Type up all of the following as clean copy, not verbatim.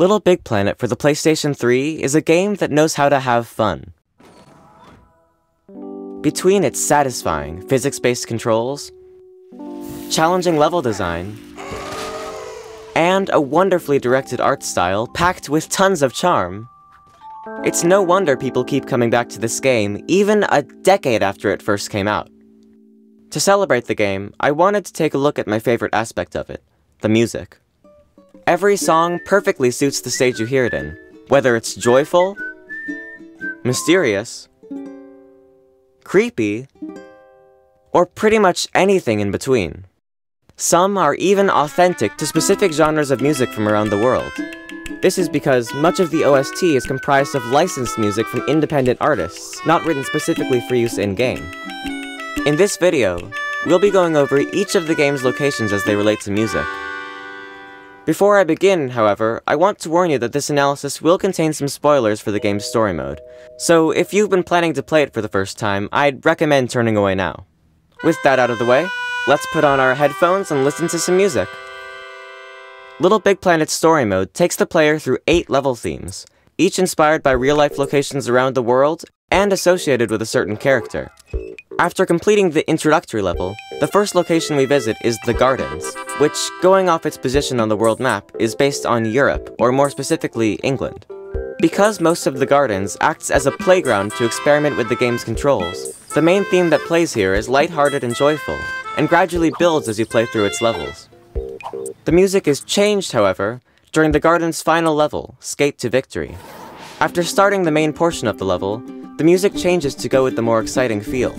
Little Big Planet for the PlayStation 3 is a game that knows how to have fun. Between its satisfying physics-based controls, challenging level design, and a wonderfully directed art style packed with tons of charm, it's no wonder people keep coming back to this game even a decade after it first came out. To celebrate the game, I wanted to take a look at my favorite aspect of it, the music. Every song perfectly suits the stage you hear it in, whether it's joyful, mysterious, creepy, or pretty much anything in between. Some are even authentic to specific genres of music from around the world. This is because much of the OST is comprised of licensed music from independent artists, not written specifically for use in-game. In this video, we'll be going over each of the game's locations as they relate to music. Before I begin, however, I want to warn you that this analysis will contain some spoilers for the game's story mode, so if you've been planning to play it for the first time, I'd recommend turning away now. With that out of the way, let's put on our headphones and listen to some music. Little Big Planet's story mode takes the player through 8 level themes, each inspired by real-life locations around the world and associated with a certain character. After completing the introductory level, the first location we visit is the Gardens, which, going off its position on the world map, is based on Europe, or more specifically, England. Because most of the Gardens acts as a playground to experiment with the game's controls, the main theme that plays here is lighthearted and joyful, and gradually builds as you play through its levels. The music is changed, however, during the Garden's final level, Skate to Victory. After starting the main portion of the level, the music changes to go with the more exciting feel.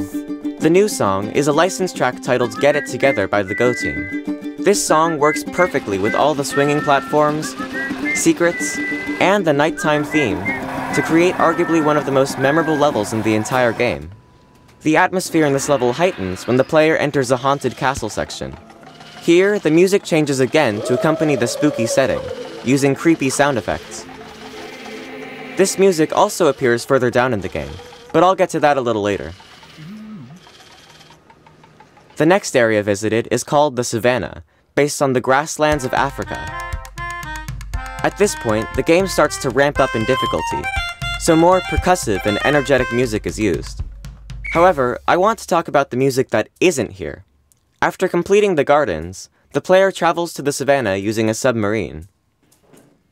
The new song is a licensed track titled Get It Together by the Go Team. This song works perfectly with all the swinging platforms, secrets, and the nighttime theme to create arguably one of the most memorable levels in the entire game. The atmosphere in this level heightens when the player enters a haunted castle section. Here, the music changes again to accompany the spooky setting, using creepy sound effects. This music also appears further down in the game, but I'll get to that a little later. The next area visited is called the Savannah, based on the grasslands of Africa. At this point, the game starts to ramp up in difficulty, so more percussive and energetic music is used. However, I want to talk about the music that isn't here. After completing the Gardens, the player travels to the Savannah using a submarine.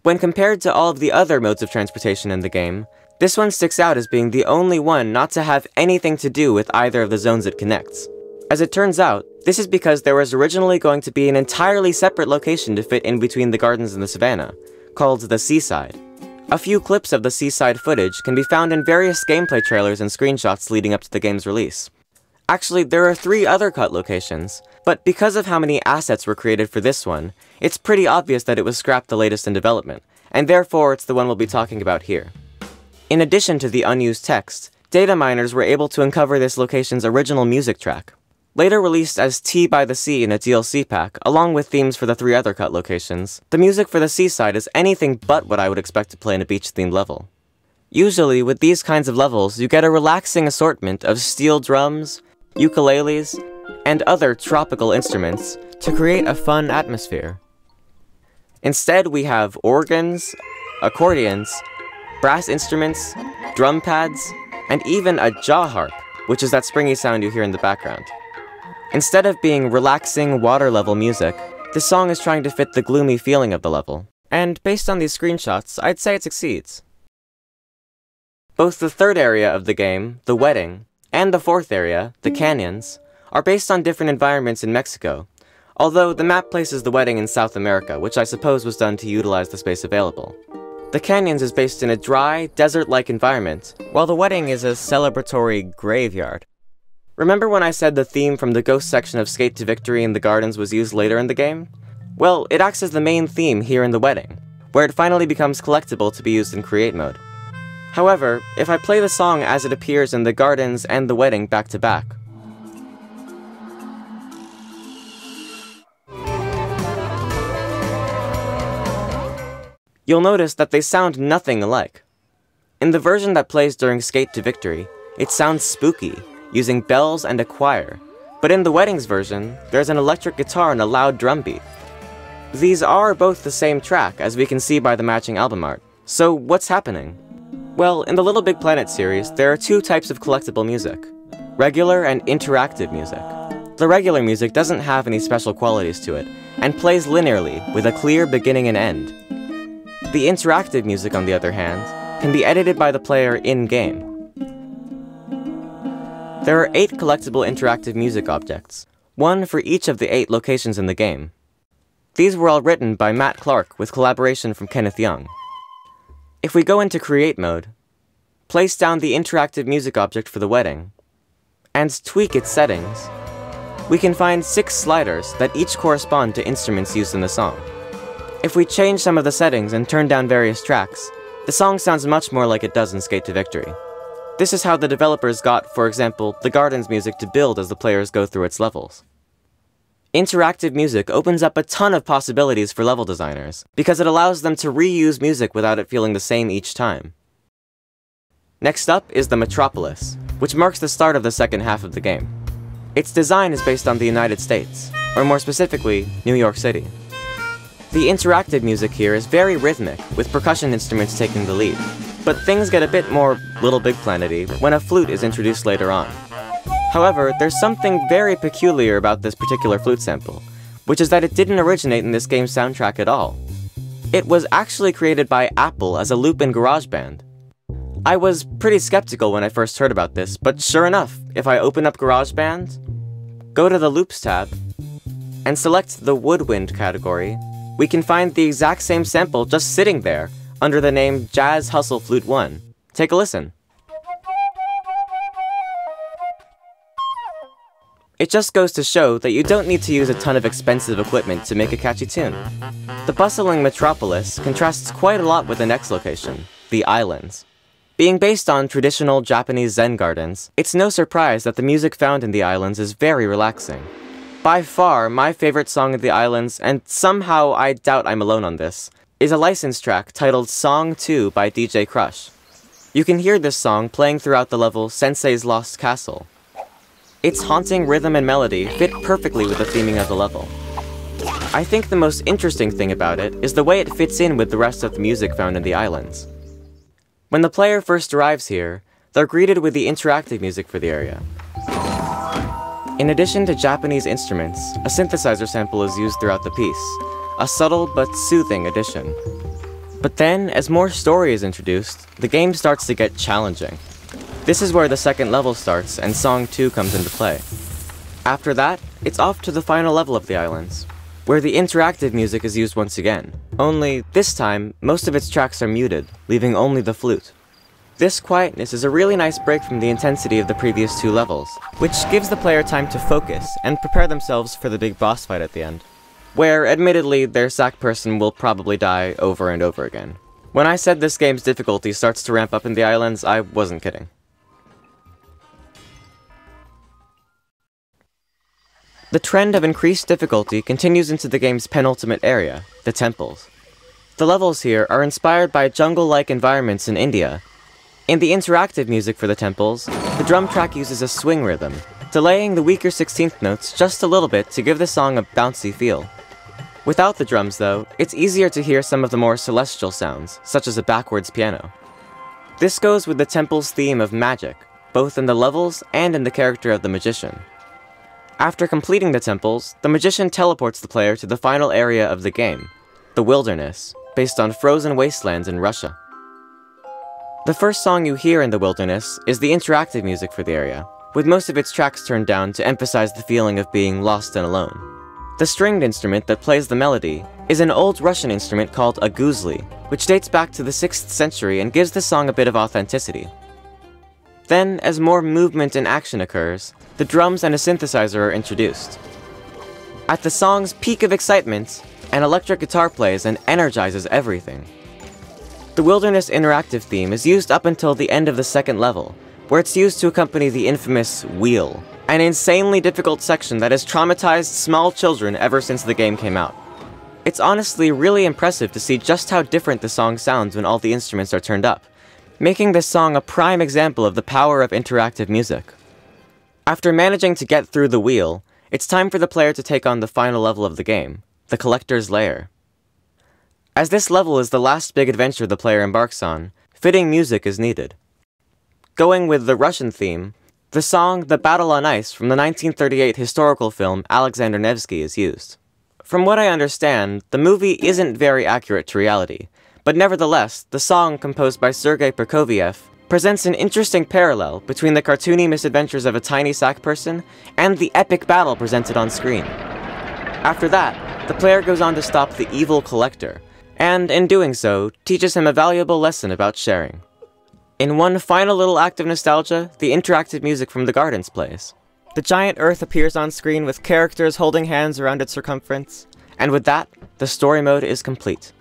When compared to all of the other modes of transportation in the game, this one sticks out as being the only one not to have anything to do with either of the zones it connects. As it turns out, this is because there was originally going to be an entirely separate location to fit in between the Gardens and the Savannah, called the Seaside. A few clips of the Seaside footage can be found in various gameplay trailers and screenshots leading up to the game's release. Actually, there are 3 other cut locations, but because of how many assets were created for this one, it's pretty obvious that it was scrapped the latest in development, and therefore it's the one we'll be talking about here. In addition to the unused text, data miners were able to uncover this location's original music track. Later released as Tea by the Sea in a DLC pack, along with themes for the 3 other cut locations, the music for the Seaside is anything but what I would expect to play in a beach-themed level. Usually, with these kinds of levels, you get a relaxing assortment of steel drums, ukuleles, and other tropical instruments to create a fun atmosphere. Instead, we have organs, accordions, brass instruments, drum pads, and even a jaw harp, which is that springy sound you hear in the background. Instead of being relaxing, water-level music, this song is trying to fit the gloomy feeling of the level, and based on these screenshots, I'd say it succeeds. Both the third area of the game, the wedding, and the fourth area, the canyons, are based on different environments in Mexico, although the map places the wedding in South America, which I suppose was done to utilize the space available. The canyons is based in a dry, desert-like environment, while the wedding is a celebratory graveyard. Remember when I said the theme from the ghost section of Skate to Victory in the Gardens was used later in the game? Well, it acts as the main theme here in the wedding, where it finally becomes collectible to be used in create mode. However, if I play the song as it appears in the Gardens and the wedding back to back, you'll notice that they sound nothing alike. In the version that plays during Skate to Victory, it sounds spooky, using bells and a choir, but in the wedding's version, there's an electric guitar and a loud drum beat. These are both the same track, as we can see by the matching album art. So what's happening? Well, in the Little Big Planet series, there are two types of collectible music: regular and interactive music. The regular music doesn't have any special qualities to it, and plays linearly, with a clear beginning and end. The interactive music, on the other hand, can be edited by the player in-game. There are 8 collectible interactive music objects, one for each of the 8 locations in the game. These were all written by Matt Clark with collaboration from Kenneth Young. If we go into Create mode, place down the interactive music object for the wedding, and tweak its settings, we can find 6 sliders that each correspond to instruments used in the song. If we change some of the settings and turn down various tracks, the song sounds much more like it does in Skate to Victory. This is how the developers got, for example, the Gardens music to build as the players go through its levels. Interactive music opens up a ton of possibilities for level designers, because it allows them to reuse music without it feeling the same each time. Next up is the Metropolis, which marks the start of the second half of the game. Its design is based on the United States, or more specifically, New York City. The interactive music here is very rhythmic, with percussion instruments taking the lead, but things get a bit more Little Big Planet-y when a flute is introduced later on. However, there's something very peculiar about this particular flute sample, which is that it didn't originate in this game's soundtrack at all. It was actually created by Apple as a loop in GarageBand. I was pretty skeptical when I first heard about this, but sure enough, if I open up GarageBand, go to the Loops tab, and select the Woodwind category, we can find the exact same sample just sitting there, under the name Jazz Hustle Flute 1. Take a listen. It just goes to show that you don't need to use a ton of expensive equipment to make a catchy tune. The bustling Metropolis contrasts quite a lot with the next location, the Islands. Being based on traditional Japanese Zen gardens, it's no surprise that the music found in the Islands is very relaxing. By far, my favorite song of the Islands, and somehow I doubt I'm alone on this, is a licensed track titled Song 2 by DJ Krush. You can hear this song playing throughout the level Sensei's Lost Castle. Its haunting rhythm and melody fit perfectly with the theming of the level. I think the most interesting thing about it is the way it fits in with the rest of the music found in the Islands. When the player first arrives here, they're greeted with the interactive music for the area. In addition to Japanese instruments, a synthesizer sample is used throughout the piece, a subtle but soothing addition. But then, as more story is introduced, the game starts to get challenging. This is where the second level starts and Song 2 comes into play. After that, it's off to the final level of the Islands, where the interactive music is used once again. Only, this time, most of its tracks are muted, leaving only the flute. This quietness is a really nice break from the intensity of the previous 2 levels, which gives the player time to focus and prepare themselves for the big boss fight at the end, where, admittedly, their sack person will probably die over and over again. When I said this game's difficulty starts to ramp up in the Islands, I wasn't kidding. The trend of increased difficulty continues into the game's penultimate area, the temples. The levels here are inspired by jungle-like environments in India. In the interactive music for the temples, the drum track uses a swing rhythm, delaying the weaker 16th notes just a little bit to give the song a bouncy feel. Without the drums, though, it's easier to hear some of the more celestial sounds, such as a backwards piano. This goes with the temple's theme of magic, both in the levels and in the character of the magician. After completing the temples, the magician teleports the player to the final area of the game, the wilderness, based on frozen wastelands in Russia. The first song you hear in the wilderness is the interactive music for the area, with most of its tracks turned down to emphasize the feeling of being lost and alone. The stringed instrument that plays the melody is an old Russian instrument called a guzli, which dates back to the 6th century and gives the song a bit of authenticity. Then, as more movement and action occurs, the drums and a synthesizer are introduced. At the song's peak of excitement, an electric guitar plays and energizes everything. The Wilderness interactive theme is used up until the end of the second level, where it's used to accompany the infamous Wheel, an insanely difficult section that has traumatized small children ever since the game came out. It's honestly really impressive to see just how different the song sounds when all the instruments are turned up, making this song a prime example of the power of interactive music. After managing to get through the Wheel, it's time for the player to take on the final level of the game, the Collector's Lair. As this level is the last big adventure the player embarks on, fitting music is needed. Going with the Russian theme, the song The Battle on Ice from the 1938 historical film Alexander Nevsky is used. From what I understand, the movie isn't very accurate to reality, but nevertheless, the song composed by Sergei Prokofiev presents an interesting parallel between the cartoony misadventures of a tiny sack person and the epic battle presented on screen. After that, the player goes on to stop the evil Collector, and in doing so, teaches him a valuable lesson about sharing. In one final little act of nostalgia, the interactive music from the Gardens plays. The giant Earth appears on screen with characters holding hands around its circumference, and with that, the story mode is complete.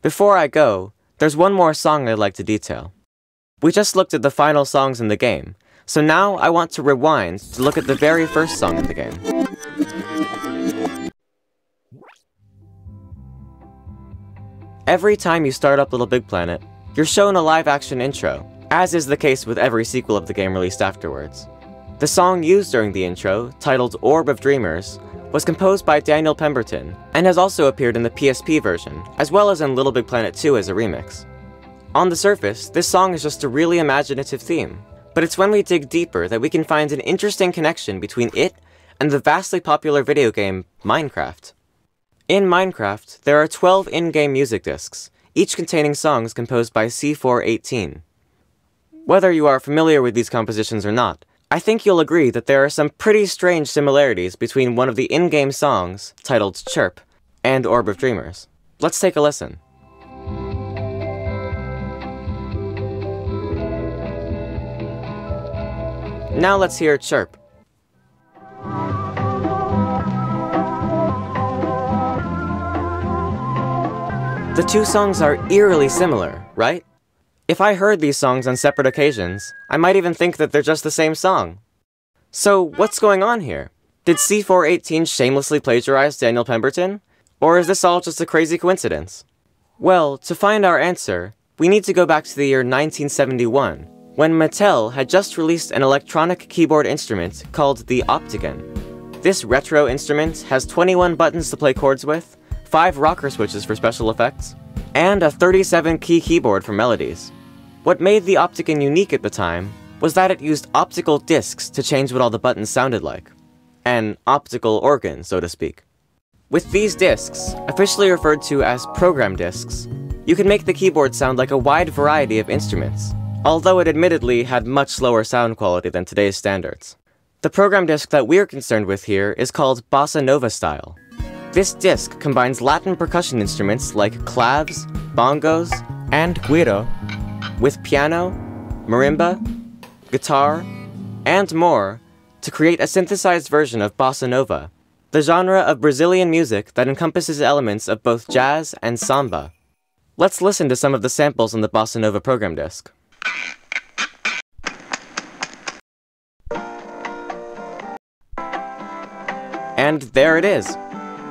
Before I go, there's one more song I'd like to detail. We just looked at the final songs in the game, so now I want to rewind to look at the very first song in the game. Every time you start up Little Big Planet, you're shown a live-action intro, as is the case with every sequel of the game released afterwards. The song used during the intro, titled Orb of Dreamers, was composed by Daniel Pemberton, and has also appeared in the PSP version, as well as in Little Big Planet 2 as a remix. On the surface, this song is just a really imaginative theme, but it's when we dig deeper that we can find an interesting connection between it and the vastly popular video game Minecraft. In Minecraft, there are 12 in-game music discs, each containing songs composed by C418. Whether you are familiar with these compositions or not, I think you'll agree that there are some pretty strange similarities between one of the in-game songs, titled Chirp, and Orb of Dreamers. Let's take a listen. Now let's hear Chirp. The two songs are eerily similar, right? If I heard these songs on separate occasions, I might even think that they're just the same song. So, what's going on here? Did C418 shamelessly plagiarize Daniel Pemberton? Or is this all just a crazy coincidence? Well, to find our answer, we need to go back to the year 1971, when Mattel had just released an electronic keyboard instrument called the Optigan. This retro instrument has 21 buttons to play chords with, 5 rocker switches for special effects, and a 37-key keyboard for melodies. What made the Optigan unique at the time was that it used optical discs to change what all the buttons sounded like. An optical organ, so to speak. With these discs, officially referred to as program discs, you could make the keyboard sound like a wide variety of instruments, although it admittedly had much lower sound quality than today's standards. The program disc that we're concerned with here is called Bossa Nova style. This disc combines Latin percussion instruments like clavs, bongos, and guiro, with piano, marimba, guitar, and more to create a synthesized version of Bossa Nova, the genre of Brazilian music that encompasses elements of both jazz and samba. Let's listen to some of the samples on the Bossa Nova program disc. And there it is!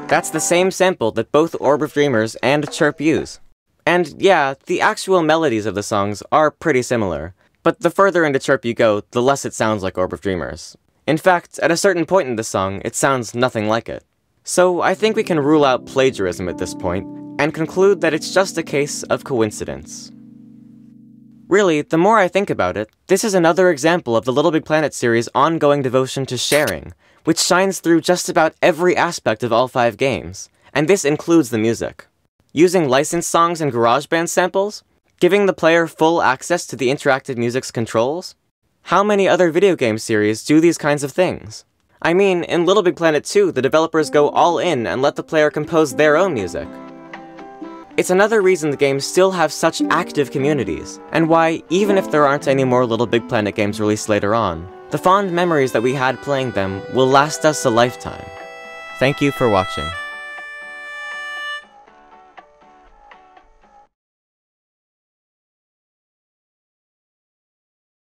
That's the same sample that both Orb of Dreamers and Chirp use. And yeah, the actual melodies of the songs are pretty similar, but the further into Chirp you go, the less it sounds like Orb of Dreamers. In fact, at a certain point in the song, it sounds nothing like it. So I think we can rule out plagiarism at this point, and conclude that it's just a case of coincidence. Really, the more I think about it, this is another example of the Little Big Planet series' ongoing devotion to sharing, which shines through just about every aspect of all 5 games, and this includes the music. Using licensed songs and GarageBand samples? Giving the player full access to the interactive music's controls? How many other video game series do these kinds of things? I mean, in Little Big Planet 2, the developers go all in and let the player compose their own music. It's another reason the games still have such active communities, and why, even if there aren't any more Little Big Planet games released later on, the fond memories that we had playing them will last us a lifetime. Thank you for watching.